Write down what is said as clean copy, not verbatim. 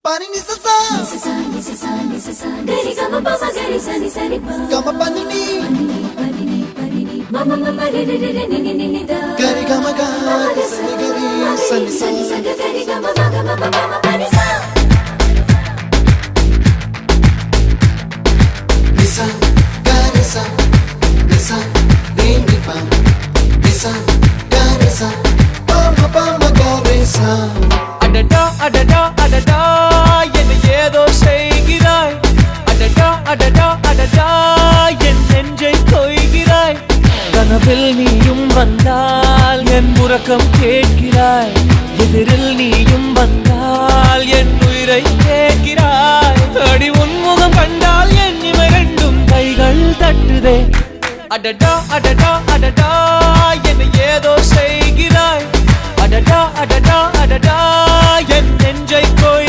Pani ni sa sa gari gama pa ma gari sa ni sa ni pa gama pani ni mama mama re re re ni ni ni da gari gama ga sa ni gari sa ni sa gari gama ma gama mama pani sa nisa gari sa nisa ni ni pa nisa gari sa pa ma gari sa adada adada adada என்ன ஏதோ செய்கிறாய் அடடா அடடா அடடா என் நெஞ்சை கொய்கிறாய் கனவில் நீயும் வந்தால் என் உறக்கம் கேட்கிறாய் எதிரில் நீயும் வந்தால் என் உயிரை கேட்கிறாய் அடி உன்முகம் கண்டால் என் இமை ரெண்டும் கைகள் தட்டுதே அடடா அடடா அடடா என்ன ஏதோ செய்கிறாய் அடடா அடடா அடடா என் நெஞ்சை கொய்